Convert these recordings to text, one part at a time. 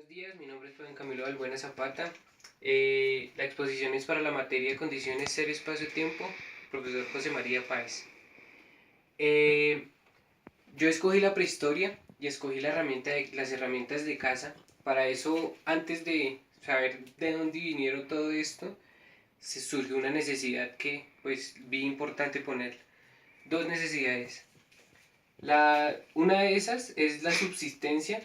Buenos días, mi nombre es Juan Camilo Balbuena Zapata. La exposición es para la materia de condiciones ser espacio-tiempo, profesor José María Páez. Eh, yo escogí la prehistoria y escogí las herramientas de caza. Para eso, antes de saber de dónde vinieron todo esto, se surgió una necesidad que pues vi importante poner. Dos necesidades. Una de esas es la subsistencia,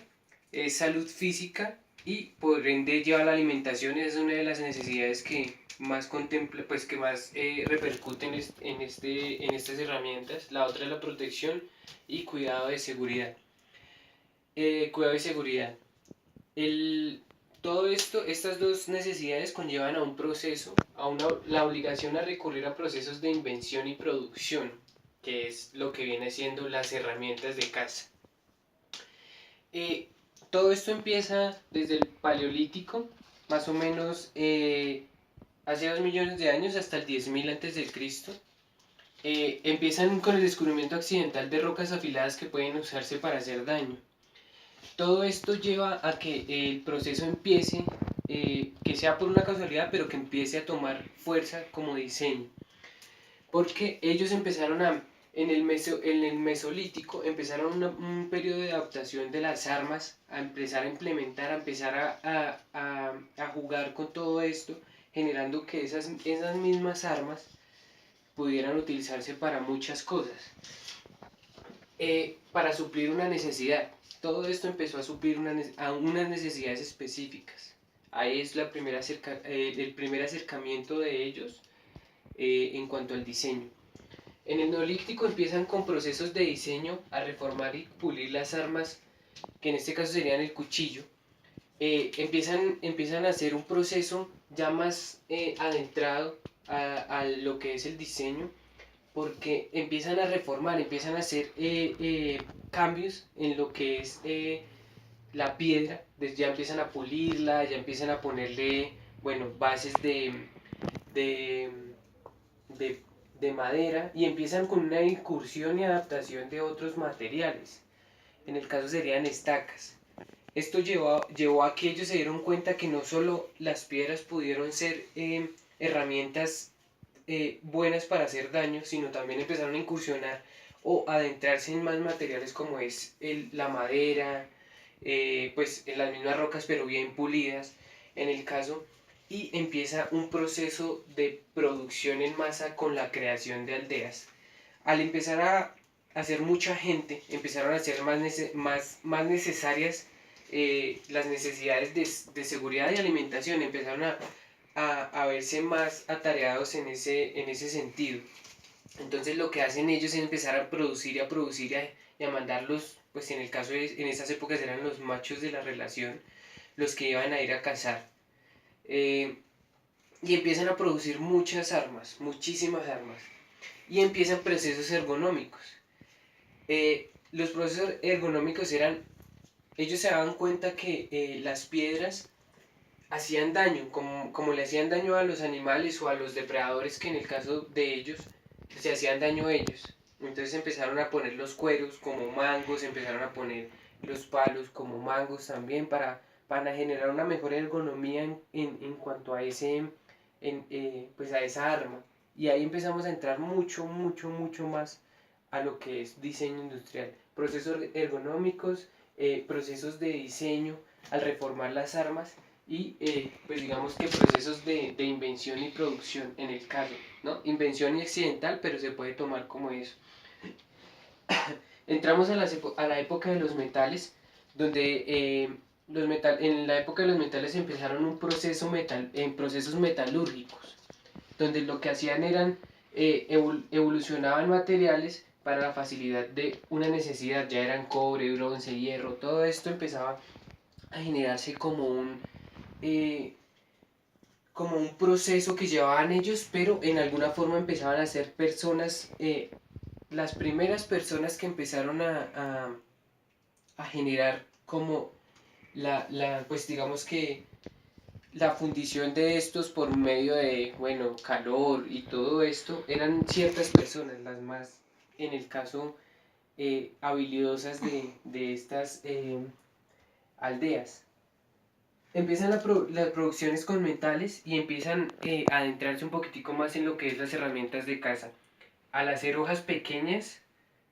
es salud física y por ende lleva a la alimentación. Es una de las necesidades que más contempla, pues que más repercuten en estas herramientas. La otra es la protección y cuidado de seguridad. Cuidado y seguridad. El, Todo esto, estas dos necesidades conllevan a un proceso, la obligación a recurrir a procesos de invención y producción, que es lo que viene siendo las herramientas de caza. Eh, Todo esto empieza desde el Paleolítico, más o menos hace 2 millones de años hasta el 10.000 antes de Cristo. Empiezan con el descubrimiento accidental de rocas afiladas que pueden usarse para hacer daño. Todo esto lleva a que el proceso empiece, que sea por una casualidad, pero que empiece a tomar fuerza como diseño. Porque ellos empezaron en el Mesolítico, empezaron un periodo de adaptación de las armas, a empezar a implementar, a empezar a jugar con todo esto, generando que esas mismas armas pudieran utilizarse para muchas cosas, para suplir una necesidad. Todo esto empezó a suplir unas necesidades específicas. Ahí es el primer acercamiento de ellos en cuanto al diseño. En el Neolítico empiezan con procesos de diseño a reformar y pulir las armas, que en este caso serían el cuchillo. Empiezan a hacer un proceso ya más adentrado a lo que es el diseño, porque empiezan a reformar, empiezan a hacer cambios en lo que es la piedra. Ya empiezan a pulirla, ya empiezan a ponerle, bueno, bases de, de, de madera, y empiezan con una incursión y adaptación de otros materiales. En el caso serían estacas. Esto llevó a que ellos se dieron cuenta que no solo las piedras pudieron ser herramientas buenas para hacer daño, sino también empezaron a incursionar o adentrarse en más materiales como es la madera, pues en las mismas rocas pero bien pulidas en el caso, y empieza un proceso de producción en masa con la creación de aldeas. Al empezar a hacer mucha gente, empezaron a ser más necesarias las necesidades de seguridad y alimentación, empezaron a verse más atareados en ese sentido. Entonces lo que hacen ellos es empezar a producir y a producir y a mandarlos, pues en esas épocas eran los machos de la relación los que iban a ir a cazar. Eh, y empiezan a producir muchas armas, muchísimas armas. Y empiezan procesos ergonómicos. Los procesos ergonómicos ellos se daban cuenta que las piedras hacían daño, como le hacían daño a los animales o a los depredadores, que en el caso de ellos se hacían daño a ellos. Entonces empezaron a poner los cueros como mangos, empezaron a poner los palos como mangos también para generar una mejor ergonomía en cuanto a pues a esa arma. Y ahí empezamos a entrar mucho más a lo que es diseño industrial. Procesos ergonómicos, procesos de diseño al reformar las armas y pues digamos que procesos de invención y producción en el caso, ¿no? Invención y accidental, pero se puede tomar como eso. Entramos a la época de los metales, donde en la época de los metales empezaron en procesos metalúrgicos, donde lo que hacían eran evolucionaban materiales para la facilidad de una necesidad, ya eran cobre, bronce, hierro, todo esto empezaba a generarse como un proceso que llevaban ellos, pero en alguna forma empezaban a ser personas, las primeras personas que empezaron a generar como pues digamos que la fundición de estos por medio de, bueno, calor y todo esto, eran ciertas personas, las más, en el caso, habilidosas de estas aldeas. empiezan las producciones con metales y empiezan a adentrarse un poquitico más en lo que es las herramientas de caza. Al hacer hojas pequeñas,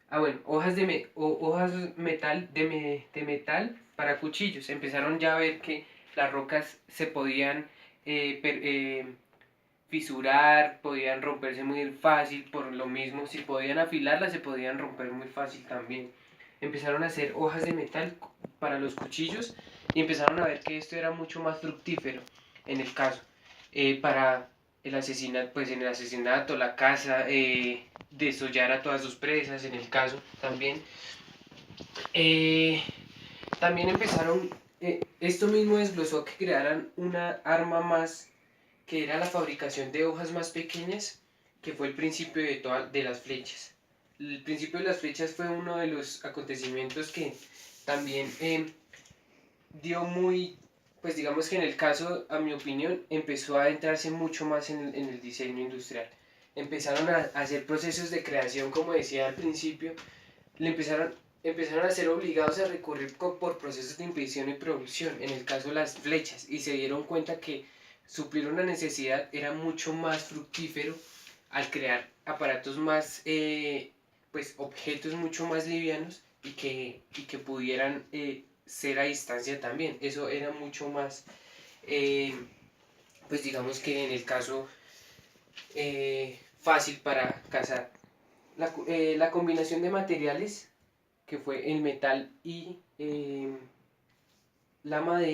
bueno, hojas hojas de metal para cuchillos. Empezaron ya a ver que las rocas se podían fisurar, podían romperse muy fácil, por lo mismo, si podían afilarlas, se podían romper muy fácil también. Empezaron a hacer hojas de metal para los cuchillos y empezaron a ver que esto era mucho más fructífero en el caso. Para el asesinato, pues en el asesinato, la caza, desollar a todas sus presas, en el caso también. Eh, También empezaron, esto mismo desglosó que crearan una arma más, que era la fabricación de hojas más pequeñas, que fue el principio de las flechas. El principio de las flechas fue uno de los acontecimientos que también dio muy, pues digamos que en el caso, a mi opinión, empezó a adentrarse mucho más en el diseño industrial. Empezaron a hacer procesos de creación, como decía al principio, empezaron a ser obligados a recurrir por procesos de impresión y producción, en el caso las flechas, y se dieron cuenta que suplir una necesidad era mucho más fructífero al crear aparatos más, pues objetos mucho más livianos y que pudieran ser a distancia también. Eso era mucho más, eh, pues digamos que en el caso fácil para cazar. La combinación de materiales, que fue el metal y la madera,